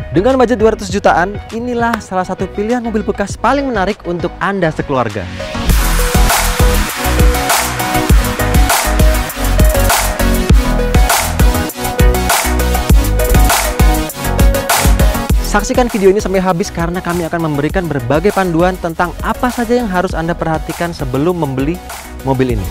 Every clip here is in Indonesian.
Dengan budget 200 jutaan, inilah salah satu pilihan mobil bekas paling menarik untuk Anda sekeluarga. Saksikan video ini sampai habis karena kami akan memberikan berbagai panduan tentang apa saja yang harus Anda perhatikan sebelum membeli mobil ini.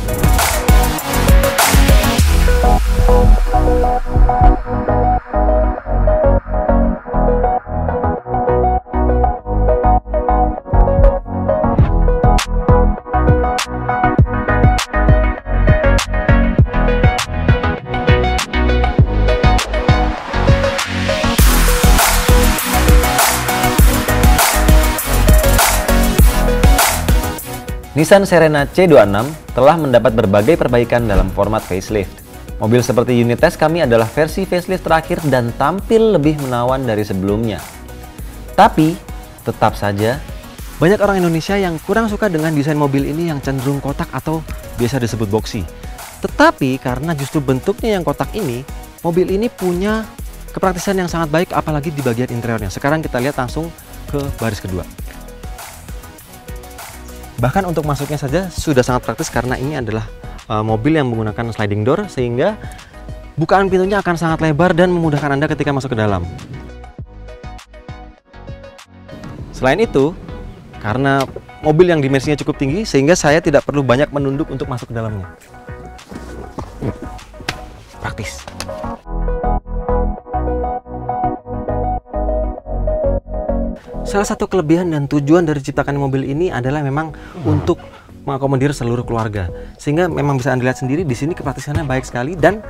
Nissan Serena C26 telah mendapat berbagai perbaikan dalam format facelift. Mobil seperti unit test kami adalah versi facelift terakhir dan tampil lebih menawan dari sebelumnya. Tapi, tetap saja, banyak orang Indonesia yang kurang suka dengan desain mobil ini yang cenderung kotak atau biasa disebut boxy. Tetapi, karena justru bentuknya yang kotak ini, mobil ini punya kepraktisan yang sangat baik apalagi di bagian interiornya. Sekarang kita lihat langsung ke baris kedua. Bahkan untuk masuknya saja sudah sangat praktis karena ini adalah mobil yang menggunakan sliding door sehingga bukaan pintunya akan sangat lebar dan memudahkan Anda ketika masuk ke dalam. Selain itu, karena mobil yang dimensinya cukup tinggi sehingga saya tidak perlu banyak menunduk untuk masuk ke dalamnya. Praktis. Salah satu kelebihan dan tujuan dari ciptakan mobil ini adalah memang untuk mengakomodir seluruh keluarga. Sehingga memang bisa Anda lihat sendiri di sini kepraktisannya baik sekali dan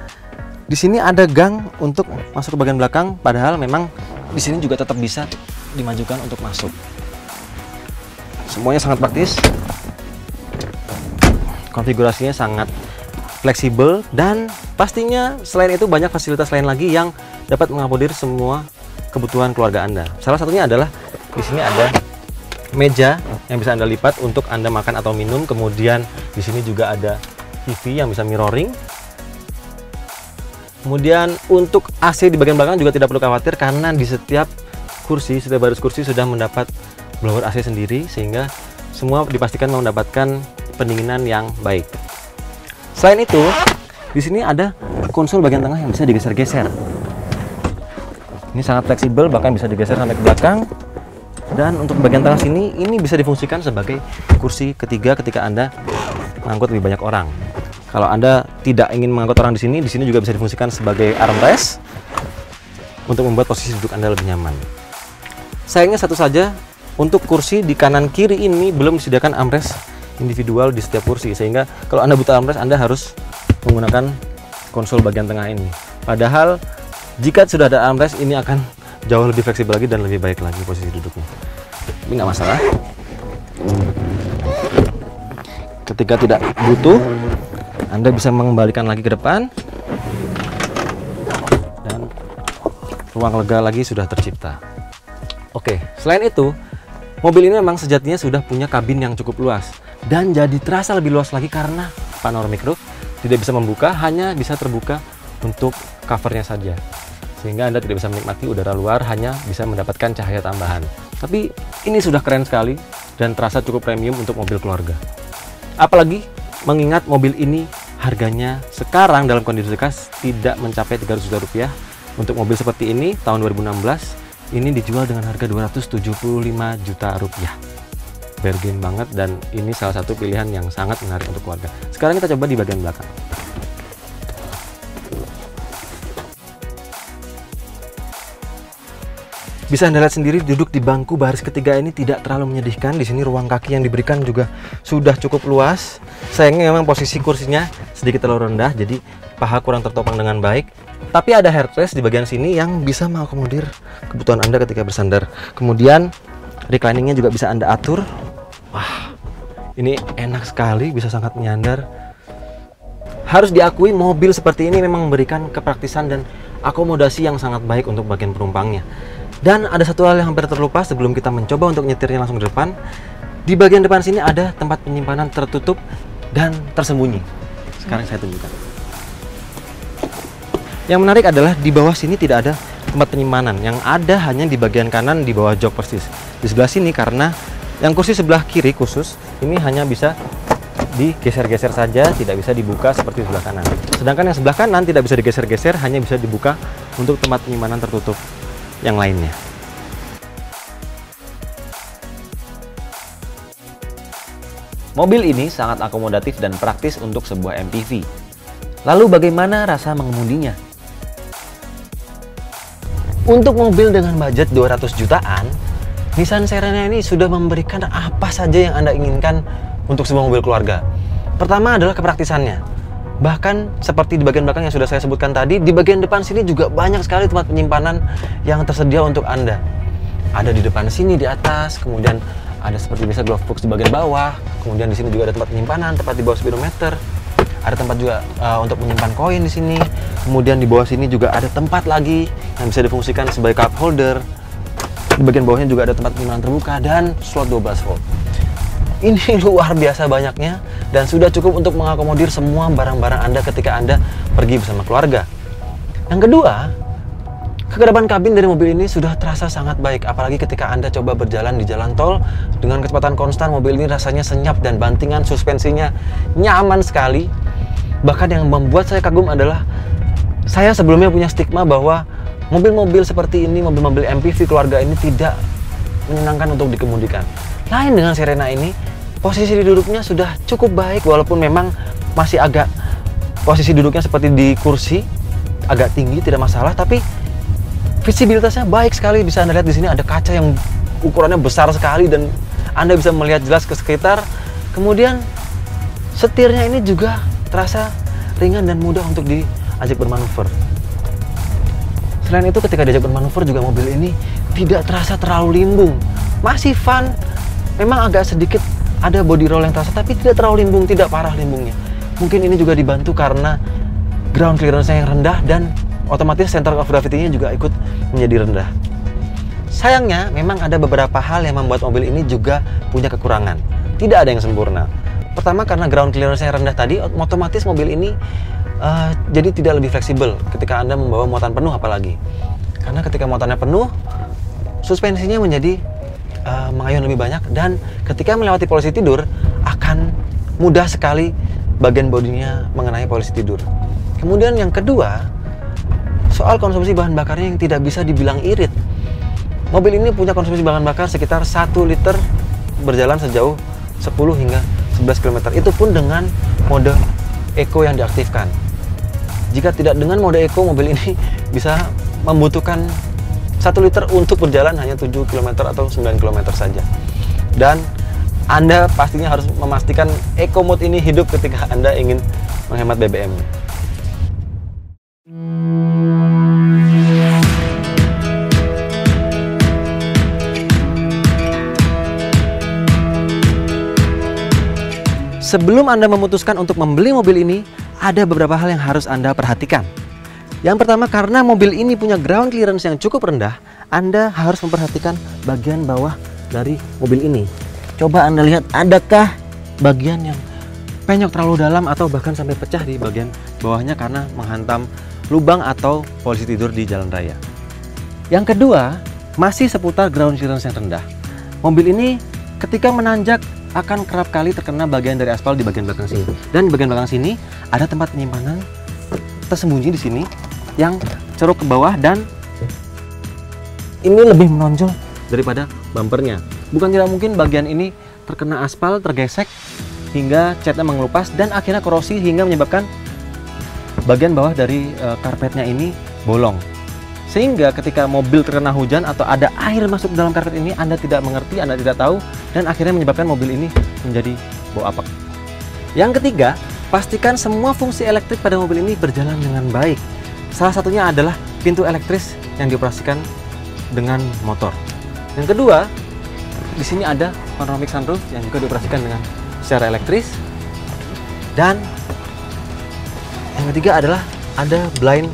di sini ada gang untuk masuk ke bagian belakang, padahal memang di sini juga tetap bisa dimajukan untuk masuk. Semuanya sangat praktis. Konfigurasinya sangat fleksibel dan pastinya selain itu banyak fasilitas lain lagi yang dapat mengakomodir semua kebutuhan keluarga Anda. Salah satunya adalah di sini ada meja yang bisa Anda lipat untuk Anda makan atau minum. Kemudian di sini juga ada TV yang bisa mirroring. Kemudian untuk AC di bagian belakang juga tidak perlu khawatir karena di setiap kursi, setiap baris kursi sudah mendapat blower AC sendiri sehingga semua dipastikan mendapatkan pendinginan yang baik. Selain itu, di sini ada konsol bagian tengah yang bisa digeser-geser. Ini sangat fleksibel, bahkan bisa digeser sampai ke belakang. Dan untuk bagian tengah sini, ini bisa difungsikan sebagai kursi ketiga ketika Anda mengangkut lebih banyak orang. Kalau Anda tidak ingin mengangkut orang di sini juga bisa difungsikan sebagai armrest untuk membuat posisi duduk Anda lebih nyaman. Sayangnya satu saja, untuk kursi di kanan kiri ini belum disediakan armrest individual di setiap kursi, sehingga kalau Anda butuh armrest, Anda harus menggunakan konsol bagian tengah ini. Padahal jika sudah ada armrest, ini akan jauh lebih fleksibel lagi dan lebih baik lagi posisi duduknya. Ini nggak masalah. Ketika tidak butuh, Anda bisa mengembalikan lagi ke depan dan ruang lega lagi sudah tercipta. Oke, selain itu, mobil ini memang sejatinya sudah punya kabin yang cukup luas dan jadi terasa lebih luas lagi karena panoramic roof tidak bisa membuka, hanya bisa terbuka untuk covernya saja. Sehingga Anda tidak bisa menikmati udara luar, hanya bisa mendapatkan cahaya tambahan. Tapi ini sudah keren sekali dan terasa cukup premium untuk mobil keluarga. Apalagi mengingat mobil ini harganya sekarang dalam kondisi kas tidak mencapai 300 juta rupiah. Untuk mobil seperti ini tahun 2016 ini dijual dengan harga 275 juta rupiah. Bargain banget dan ini salah satu pilihan yang sangat menarik untuk keluarga. Sekarang kita coba di bagian belakang. Bisa Anda lihat sendiri, duduk di bangku baris ketiga ini tidak terlalu menyedihkan. Di sini ruang kaki yang diberikan juga sudah cukup luas. Sayangnya memang posisi kursinya sedikit terlalu rendah, jadi paha kurang tertopang dengan baik. Tapi ada headrest di bagian sini yang bisa mengakomodir kebutuhan Anda ketika bersandar. Kemudian recliningnya juga bisa Anda atur. Wah, ini enak sekali, bisa sangat menyandar. Harus diakui mobil seperti ini memang memberikan kepraktisan dan akomodasi yang sangat baik untuk bagian penumpangnya. Dan ada satu hal yang hampir terlupa sebelum kita mencoba untuk nyetirnya langsung di depan. Di bagian depan sini ada tempat penyimpanan tertutup dan tersembunyi. Sekarang saya tunjukkan. Yang menarik adalah di bawah sini tidak ada tempat penyimpanan yang ada hanya di bagian kanan di bawah jok persis. Di sebelah sini karena yang kursi sebelah kiri khusus ini hanya bisa digeser-geser saja, tidak bisa dibuka seperti sebelah kanan. Sedangkan yang sebelah kanan tidak bisa digeser-geser, hanya bisa dibuka untuk tempat penyimpanan tertutup yang lainnya. Mobil ini sangat akomodatif dan praktis untuk sebuah MPV. Lalu bagaimana rasa mengemudinya? Untuk mobil dengan budget 200 jutaan, Nissan Serena ini sudah memberikan apa saja yang Anda inginkan untuk sebuah mobil keluarga. Pertama adalah kepraktisannya. Bahkan seperti di bagian belakang yang sudah saya sebutkan tadi, di bagian depan sini juga banyak sekali tempat penyimpanan yang tersedia untuk Anda. Ada di depan sini, di atas, kemudian ada seperti biasa glove box di bagian bawah, kemudian di sini juga ada tempat penyimpanan, tepat di bawah speedometer. Ada tempat juga untuk menyimpan koin di sini. Kemudian di bawah sini juga ada tempat lagi yang bisa difungsikan sebagai cup holder. Di bagian bawahnya juga ada tempat penyimpanan terbuka dan slot 12 volt. Ini luar biasa banyaknya dan sudah cukup untuk mengakomodir semua barang-barang Anda ketika Anda pergi bersama keluarga. Yang kedua, kekedapan kabin dari mobil ini sudah terasa sangat baik, apalagi ketika Anda coba berjalan di jalan tol dengan kecepatan konstan. Mobil ini rasanya senyap dan bantingan suspensinya nyaman sekali. Bahkan yang membuat saya kagum adalah saya sebelumnya punya stigma bahwa mobil-mobil seperti ini, mobil-mobil MPV keluarga ini tidak menyenangkan untuk dikemudikan. Lain dengan Serena ini, posisi duduknya sudah cukup baik, walaupun memang masih agak posisi duduknya seperti di kursi, agak tinggi, tidak masalah, tapi visibilitasnya baik sekali. Bisa Anda lihat di sini ada kaca yang ukurannya besar sekali dan Anda bisa melihat jelas ke sekitar. Kemudian setirnya ini juga terasa ringan dan mudah untuk diajak bermanuver. Selain itu ketika diajak bermanuver juga mobil ini tidak terasa terlalu limbung. Masih fun, memang agak sedikit ada body roll yang terasa, tapi tidak terlalu limbung, tidak parah limbungnya. Mungkin ini juga dibantu karena ground clearance-nya yang rendah dan otomatis center of gravity-nya juga ikut menjadi rendah. Sayangnya, memang ada beberapa hal yang membuat mobil ini juga punya kekurangan. Tidak ada yang sempurna. Pertama, karena ground clearance-nya rendah tadi, otomatis mobil ini jadi tidak lebih fleksibel ketika Anda membawa muatan penuh apalagi. Karena ketika muatannya penuh, suspensinya menjadi mengayun lebih banyak dan ketika melewati polisi tidur akan mudah sekali bagian bodinya mengenai polisi tidur. Kemudian yang kedua, soal konsumsi bahan bakarnya yang tidak bisa dibilang irit. Mobil ini punya konsumsi bahan bakar sekitar 1 liter berjalan sejauh 10 hingga 11 km. Itu pun dengan mode Eco yang diaktifkan. Jika tidak dengan mode Eco, mobil ini bisa membutuhkan 1 liter untuk berjalan hanya 7 km atau 9 km saja. Dan Anda pastinya harus memastikan Eco Mode ini hidup ketika Anda ingin menghemat BBM. Sebelum Anda memutuskan untuk membeli mobil ini, ada beberapa hal yang harus Anda perhatikan. Yang pertama, karena mobil ini punya ground clearance yang cukup rendah, Anda harus memperhatikan bagian bawah dari mobil ini. Coba Anda lihat, adakah bagian yang penyok terlalu dalam atau bahkan sampai pecah di bagian bawahnya karena menghantam lubang atau polisi tidur di jalan raya. Yang kedua, masih seputar ground clearance yang rendah. Mobil ini ketika menanjak akan kerap kali terkena bagian dari aspal di bagian belakang sini. Dan di bagian belakang sini ada tempat penyimpanan tersembunyi di sini yang ceruk ke bawah dan ini lebih menonjol daripada bumpernya. Bukan tidak mungkin bagian ini terkena aspal, tergesek hingga catnya mengelupas dan akhirnya korosi hingga menyebabkan bagian bawah dari karpetnya ini bolong. Sehingga ketika mobil terkena hujan atau ada air masuk dalam karpet ini, Anda tidak mengerti, Anda tidak tahu, dan akhirnya menyebabkan mobil ini menjadi bau apek. Yang ketiga, pastikan semua fungsi elektrik pada mobil ini berjalan dengan baik. Salah satunya adalah pintu elektris yang dioperasikan dengan motor. Yang kedua, di sini ada panoramic sunroof yang juga dioperasikan dengan secara elektris. Dan yang ketiga adalah ada blind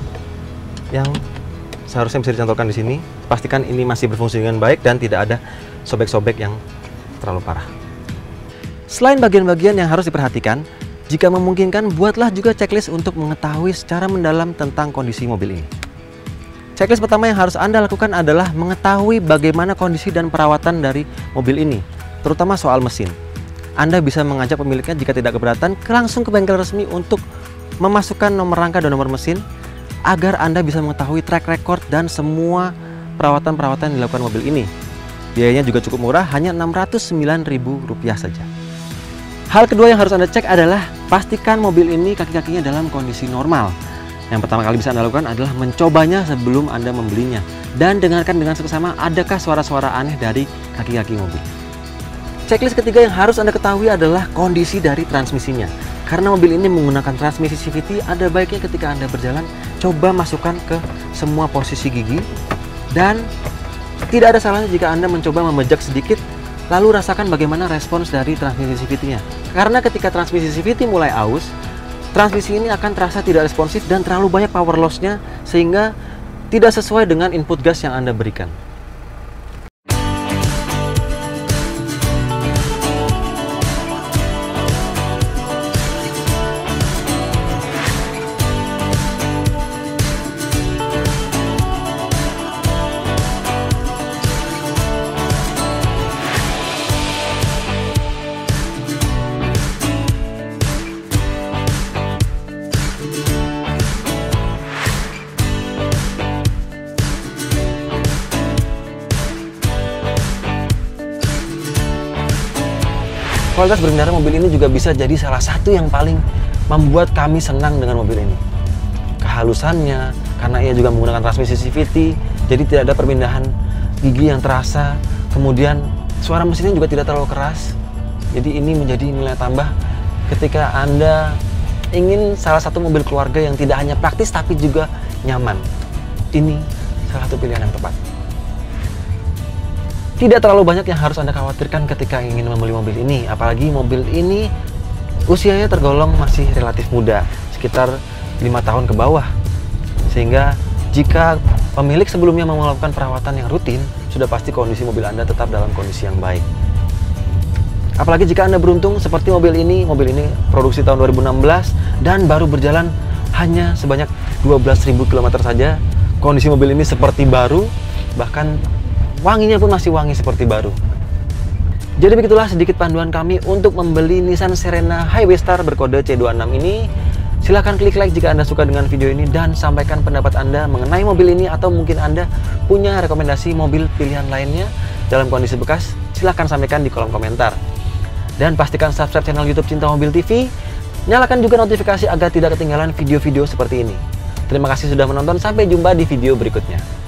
yang seharusnya bisa dicantolkan di sini. Pastikan ini masih berfungsi dengan baik dan tidak ada sobek-sobek yang terlalu parah. Selain bagian-bagian yang harus diperhatikan, jika memungkinkan buatlah juga checklist untuk mengetahui secara mendalam tentang kondisi mobil ini. Checklist pertama yang harus Anda lakukan adalah mengetahui bagaimana kondisi dan perawatan dari mobil ini, terutama soal mesin. Anda bisa mengajak pemiliknya jika tidak keberatan langsung ke bengkel resmi untuk memasukkan nomor rangka dan nomor mesin agar Anda bisa mengetahui track record dan semua perawatan-perawatan yang dilakukan mobil ini. Biayanya juga cukup murah, hanya Rp69.000 saja. Hal kedua yang harus Anda cek adalah pastikan mobil ini kaki-kakinya dalam kondisi normal. Yang pertama kali bisa Anda lakukan adalah mencobanya sebelum Anda membelinya. Dan dengarkan dengan seksama adakah suara-suara aneh dari kaki-kaki mobil. Checklist ketiga yang harus Anda ketahui adalah kondisi dari transmisinya. Karena mobil ini menggunakan transmisi CVT, ada baiknya ketika Anda berjalan, coba masukkan ke semua posisi gigi. Dan tidak ada salahnya jika Anda mencoba memejak sedikit, lalu rasakan bagaimana respons dari transmisi CVT-nya. Karena ketika transmisi CVT mulai aus, transmisi ini akan terasa tidak responsif dan terlalu banyak power loss-nya sehingga tidak sesuai dengan input gas yang Anda berikan. Kualitas berkendara mobil ini juga bisa jadi salah satu yang paling membuat kami senang dengan mobil ini. Kehalusannya, karena ia juga menggunakan transmisi CVT, jadi tidak ada perpindahan gigi yang terasa. Kemudian suara mesinnya juga tidak terlalu keras. Jadi ini menjadi nilai tambah ketika Anda ingin salah satu mobil keluarga yang tidak hanya praktis tapi juga nyaman. Ini salah satu pilihan yang tepat. Tidak terlalu banyak yang harus Anda khawatirkan ketika ingin membeli mobil ini, apalagi mobil ini usianya tergolong masih relatif muda, sekitar 5 tahun ke bawah. Sehingga jika pemilik sebelumnya mau melakukan perawatan yang rutin, sudah pasti kondisi mobil Anda tetap dalam kondisi yang baik. Apalagi jika Anda beruntung seperti mobil ini produksi tahun 2016 dan baru berjalan hanya sebanyak 12.000 km saja. Kondisi mobil ini seperti baru, bahkan wanginya pun masih wangi seperti baru. Jadi begitulah sedikit panduan kami untuk membeli Nissan Serena Highway Star berkode C26 ini. Silahkan klik like jika Anda suka dengan video ini dan sampaikan pendapat Anda mengenai mobil ini, atau mungkin Anda punya rekomendasi mobil pilihan lainnya dalam kondisi bekas. Silahkan sampaikan di kolom komentar. Dan pastikan subscribe channel YouTube Cinta Mobil TV. Nyalakan juga notifikasi agar tidak ketinggalan video-video seperti ini. Terima kasih sudah menonton, sampai jumpa di video berikutnya.